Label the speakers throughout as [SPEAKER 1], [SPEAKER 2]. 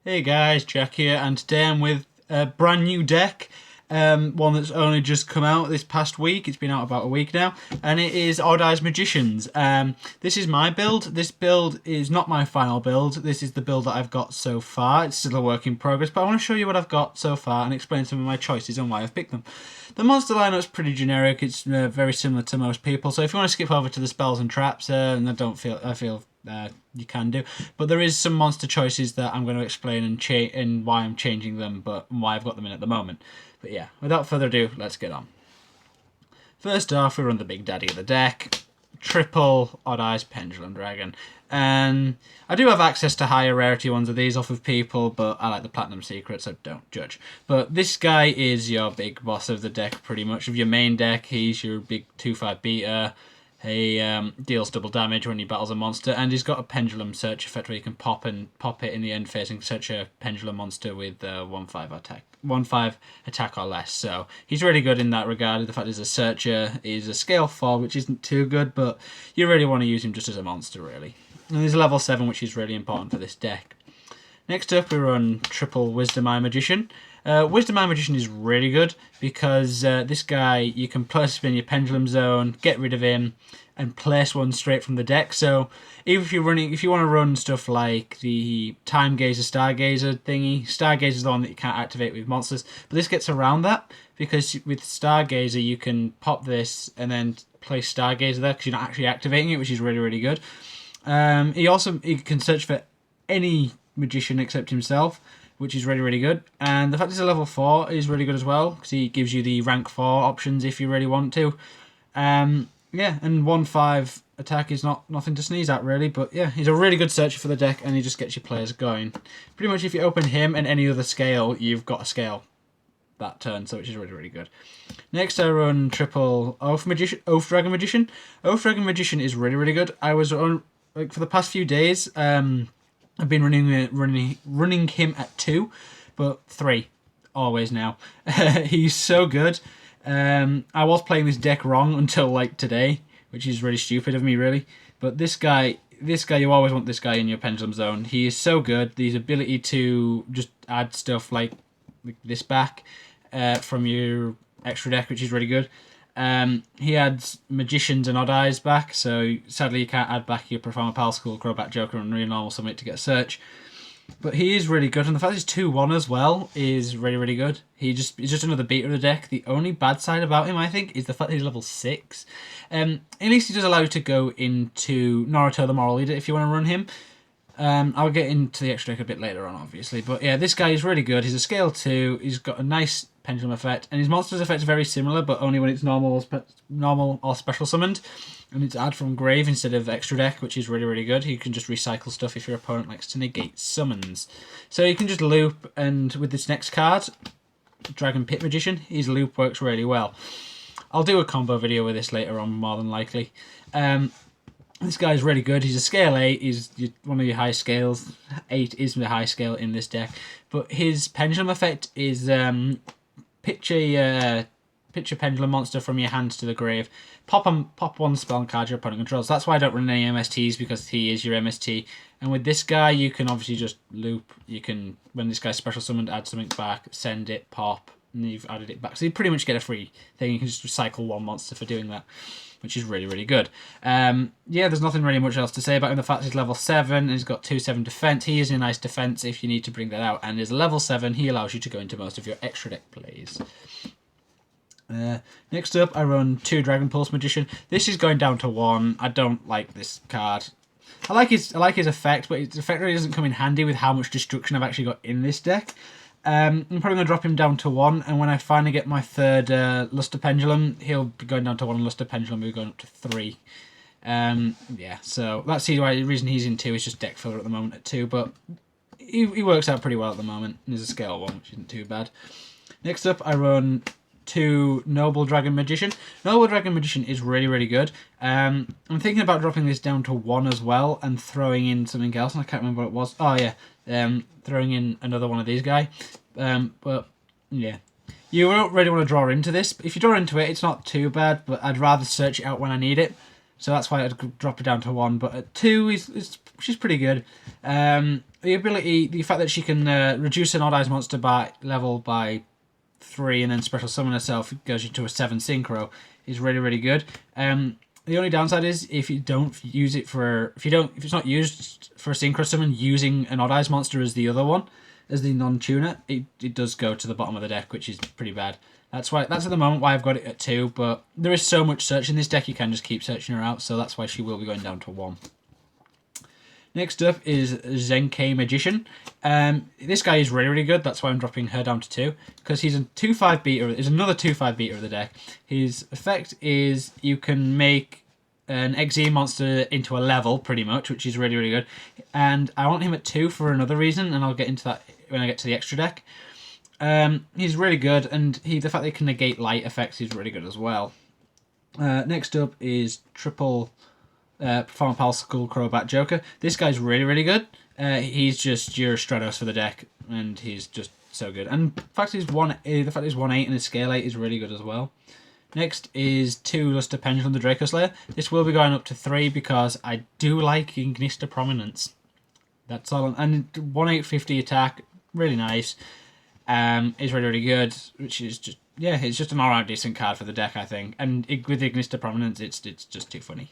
[SPEAKER 1] Hey guys, Jack here, and today I'm with a brand new deck, one that's only just come out this past week. It's been out about a week now, and it is Odd Eyes Magicians. This is my build. This build is not my final build. This is the build that I've got so far. It's still a work in progress, but I want to show you what I've got so far and explain some of my choices and why I've picked them. The monster lineup's pretty generic. It's very similar to most people. So if you want to skip over to the spells and traps, and I feel you can do, but there is some monster choices that I'm going to explain and why I'm changing them, but why I've got them in at the moment. But yeah, without further ado, let's get on. First off, we run the big daddy of the deck, triple Odd Eyes Pendulum Dragon. And I do have access to higher rarity ones of these off of people, but I like the Platinum Secret, so don't judge. But this guy is your big boss of the deck, pretty much, of your main deck. He's your big 2/5 beater. He deals double damage when he battles a monster, and he's got a pendulum search effect where you can pop it in the end phase and search a pendulum monster with 1/5 attack, 1/5 attack or less. So he's really good in that regard. The fact he's a searcher is a scale 4, which isn't too good, but you really want to use him just as a monster, really. And he's a level 7, which is really important for this deck. Next up, we run triple Wisdom Eye Magician. Wisdom Eye Magician is really good because this guy, you can place him in your Pendulum Zone, get rid of him, and place one straight from the deck. So even if you want to run stuff like the Time Gazer, Stargazer thingy, Stargazer is the one that you can't activate with monsters, but this gets around that because with Stargazer you can pop this and then place Stargazer there because you're not actually activating it, which is really, really good. He can search for any magician except himself, which is really, really good. And the fact he's a level 4 is really good as well because he gives you the rank 4 options if you really want to. Yeah, and 1/5 attack is nothing to sneeze at, really. But yeah, he's a really good searcher for the deck, and he just gets your players going. Pretty much, if you open him and any other scale, you've got a scale that turn, so which is really, really good. Next, I run triple Oath Dragon Magician. Oath Dragon Magician is really, really good. I was on for the past few days. I've been running him at 2, but 3 always now. He's so good. I was playing this deck wrong until like today, which is really stupid of me, really. But this guy, you always want this guy in your Pendulum Zone. He is so good. His ability to just add stuff like this back from your extra deck, which is really good. He adds Magicians and Odd Eyes back, so sadly you can't add back your Profound Pal School, Crobat Joker, and Real Normal Summit to get a search. But he is really good, and the fact he's 2/1 as well is really, really good. He's just another beater of the deck. The only bad side about him, I think, is the fact that he's level 6. At least he does allow you to go into Naruto the Moral Leader if you want to run him. I'll get into the extra deck a bit later on, obviously. But yeah, this guy is really good. He's a scale 2. He's got a nice pendulum effect, and his monster's effect is very similar, but only when it's normal or special summoned. And it's add from grave instead of extra deck, which is really, really good. You can just recycle stuff if your opponent likes to negate summons. So you can just loop, and with this next card, Dragon Pit Magician, his loop works really well. I'll do a combo video with this later on, more than likely. This guy's really good. He's a scale 8. He's one of your high scales. 8 is the high scale in this deck. But his pendulum effect is picture pendulum monster from your hand to the grave. Pop one spell card your opponent controls. That's why I don't run any MSTs, because he is your MST. And with this guy, you can obviously just loop. You can, when this guy's special summoned, add something back, send it, pop, and you've added it back. So you pretty much get a free thing. You can just recycle one monster for doing that, which is really, really good. Yeah, there's nothing really much else to say about him. The fact he's level 7 and he's got 2/7 defense. He is a nice defense if you need to bring that out. And is level 7, he allows you to go into most of your extra deck plays. Next up, I run 2 Dragon Pulse Magician. This is going down to 1. I don't like this card. I like his effect, but his effect really doesn't come in handy with how much destruction I've actually got in this deck. I'm probably going to drop him down to 1, and when I finally get my 3rd Luster Pendulum, he'll be going down to 1, and Luster Pendulum will be going up to 3. Yeah, so that's the reason he's in 2 is just deck filler at the moment at 2, but he works out pretty well at the moment. He's a scale 1, which isn't too bad. Next up, I run 2 Noble Dragon Magician. Noble Dragon Magician is really, really good. I'm thinking about dropping this down to 1 as well and throwing in something else, and I can't remember what it was. Oh, yeah. Throwing in another one of these guys. But, yeah. You don't really want to draw into this. If you draw into it, it's not too bad, but I'd rather search it out when I need it. So that's why I'd drop it down to 1. But at 2, she's pretty good. the fact that she can reduce an Odd Eyes monster by level by 3 and then special summon herself goes into a 7 synchro is really, really good. The only downside is if you don't use it for if it's not used for a synchro summon, using an Odd Eyes monster as the other one, as the non-tuner, it does go to the bottom of the deck, which is pretty bad. That's at the moment why I've got it at 2, but there is so much search in this deck you can just keep searching her out, so that's why she will be going down to 1. Next up is Zenkai Magician. This guy is really, really good. That's why I'm dropping her down to 2, because he's a 2/5 beater. Is another 2/5 beater of the deck. His effect is you can make an XE monster into a level, pretty much, which is really, really good. And I want him at 2 for another reason, and I'll get into that when I get to the extra deck. He's really good, and the fact that he can negate light effects is really good as well. Next up is triple Performer Pal Skull Crobat Joker. This guy's really, really good. He's just your Stratos for the deck, and he's just so good. And the fact he's 1/8 and his scale 8 is really good as well. Next is 2 Luster Pendulum, the Draco Slayer. This will be going up to 3 because I do like Ignista Prominence. That's all. And 1/850 attack, really nice. Is really, really good, which is just, yeah, it's just an all-round decent card for the deck, I think. And with Ignista Prominence, it's just too funny.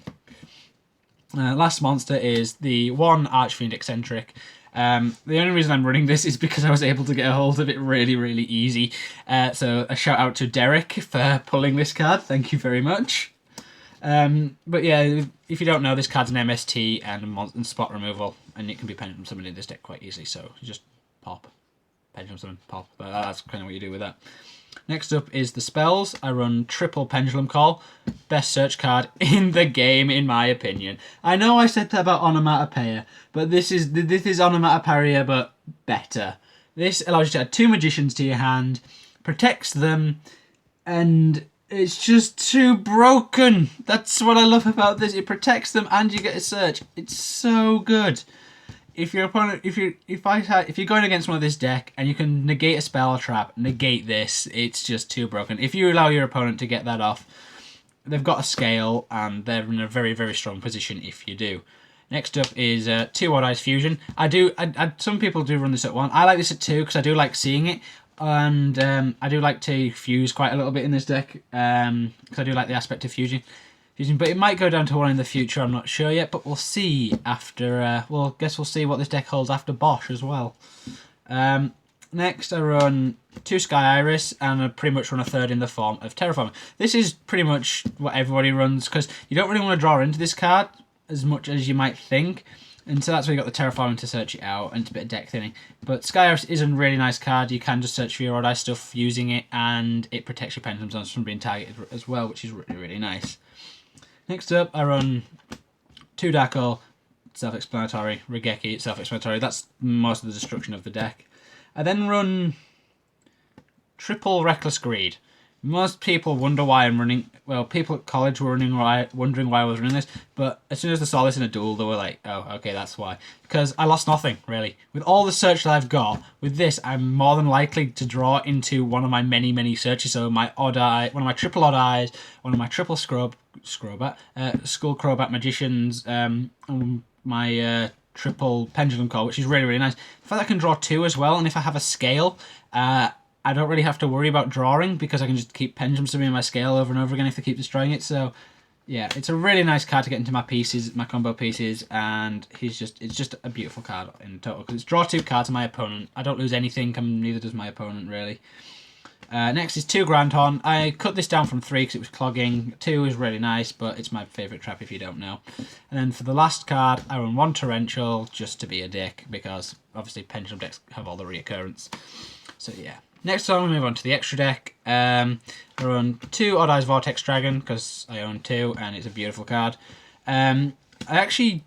[SPEAKER 1] Last monster is the 1 Archfiend Eccentric. The only reason I'm running this is because I was able to get a hold of it really, really easy. So a shout out to Derek for pulling this card. Thank you very much. But yeah, if you don't know, this card's an MST and spot removal, and it can be pendulum summoned in this deck quite easily. So you just pop, pendulum summon, pop. But that's kind of what you do with that. Next up is the spells. I run triple Pendulum Call. Best search card in the game, in my opinion. I know I said that about Onomatopoeia, but this is Onomatopoeia, but better. This allows you to add 2 Magicians to your hand, protects them, and it's just too broken. That's what I love about this. It protects them, and you get a search. It's so good. If your opponent, if you're going against one of this deck and you can negate a spell trap, negate this. It's just too broken. If you allow your opponent to get that off, they've got a scale and they're in a very, very strong position if you do. Next up is 2 Odd Eyes Fusion. Some people do run this at 1. I like this at 2 because I do like seeing it, and I do like to fuse quite a little bit in this deck because I do like the aspect of fusion. But it might go down to 1 in the future, I'm not sure yet, but we'll see after, we'll see what this deck holds after BOSH as well. Next I run 2 Sky Iris, and I pretty much run a 3rd in the form of Terraformer. This is pretty much what everybody runs, because you don't really want to draw into this card as much as you might think, and so that's where you got the Terraformer to search it out, and it's a bit of deck thinning. But Sky Iris is a really nice card. You can just search for your Odd Eye stuff using it, and it protects your Pendulum Zones from being targeted as well, which is really, really nice. Next up, I run 2 Dark Hole, self-explanatory, Regeki, self-explanatory. That's most of the destruction of the deck. I then run triple Reckless Greed. Most people wonder why I'm running... Well, people at college were wondering why I was running this, but as soon as they saw this in a duel, they were like, oh, okay, that's why. Because I lost nothing, really. With all the search that I've got, with this, I'm more than likely to draw into one of my many, many searches. So my Odd Eye, one of my triple Odd Eyes, one of my triple Skull Crobat Magicians, my triple Pendulum Call, which is really, really nice. The fact that I can draw 2 as well, and if I have a scale, I don't really have to worry about drawing because I can just keep Pendulum Summoning my scale over and over again if I keep destroying it. So, yeah, it's a really nice card to get into my pieces, my combo pieces, and it's just a beautiful card in total. Because it's draw 2 cards to my opponent. I don't lose anything, neither does my opponent, really. Next is 2 Grandhorn. I cut this down from 3 because it was clogging. 2 is really nice, but it's my favourite trap if you don't know. And then for the last card, I run 1 Torrential just to be a dick because obviously Pendulum decks have all the reoccurrence. So, yeah. Next time we move on to the extra deck. I run 2 Odd Eyes Vortex Dragon because I own 2 and it's a beautiful card. I actually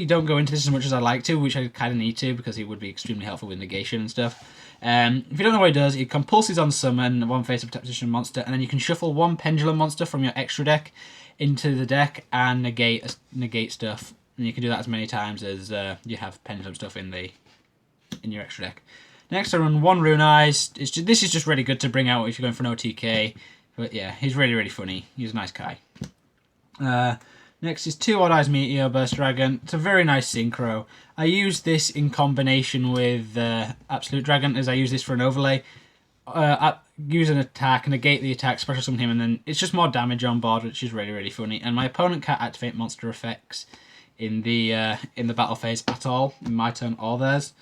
[SPEAKER 1] don't go into this as much as I like to, which I kind of need to because it would be extremely helpful with negation and stuff. If you don't know what it does, it compulses on summon 1 face-up position monster, and then you can shuffle 1 Pendulum monster from your extra deck into the deck and negate stuff. And you can do that as many times as you have Pendulum stuff in your extra deck. Next, I run 1 Rune Eyes. This is just really good to bring out if you're going for an OTK. But yeah, he's really, really funny. He's a nice guy. Next is 2 Odd Eyes Meteor Burst Dragon. It's a very nice synchro. I use this in combination with Absolute Dragon, as I use this for an overlay. Use an attack, negate the attack, special summon him, and then it's just more damage on board, which is really, really funny. And my opponent can't activate monster effects in the battle phase at all, in my turn or theirs.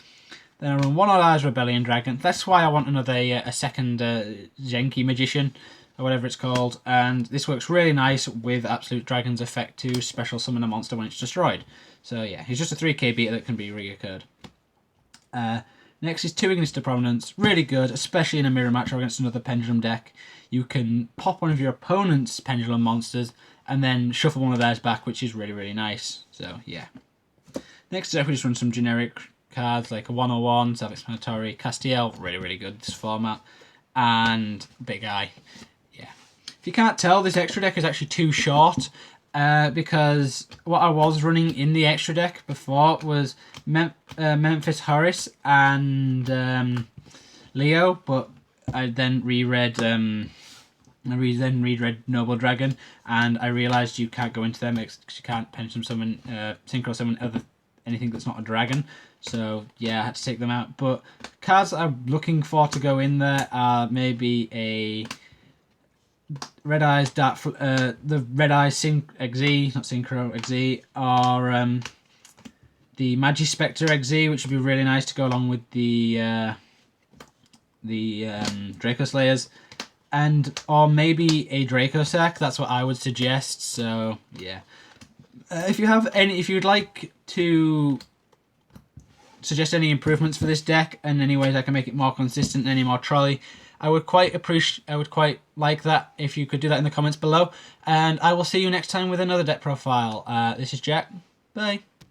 [SPEAKER 1] Then I run 1 Odd Eyes Rebellion Dragon. That's why I want another a second Genki Magician, or whatever it's called, and this works really nice with Absolute Dragon's effect to special summon a monster when it's destroyed. So yeah, he's just a 3k beater that can be reoccurred. Next is 2 Ignis to Prominence, really good, especially in a mirror match or against another Pendulum deck. You can pop one of your opponent's Pendulum monsters and then shuffle one of theirs back, which is really, really nice. So yeah. Next up, we just run some generic cards like a 101, Self-Explanatory, Castiel, really, really good this format, and Big Eye. If you can't tell, this extra deck is actually too short because what I was running in the extra deck before was Memphis Horus and Leo, but I then reread Noble Dragon, and I realised you can't go into them because you can't Pendulum Summon, Synchro Summon anything that's not a dragon. So yeah, I had to take them out. But cards that I'm looking for to go in there are maybe a Red Eyes the Red Eyes XZ, not Synchro XZ, or the Magispectre XZ, which would be really nice to go along with the Draco Slayers, or maybe a Draco Sack. That's what I would suggest. So yeah, if you'd like to suggest any improvements for this deck and any ways I can make it more consistent and any more trolley, I would quite like that if you could do that in the comments below. And I will see you next time with another deck profile. This is Jack. Bye.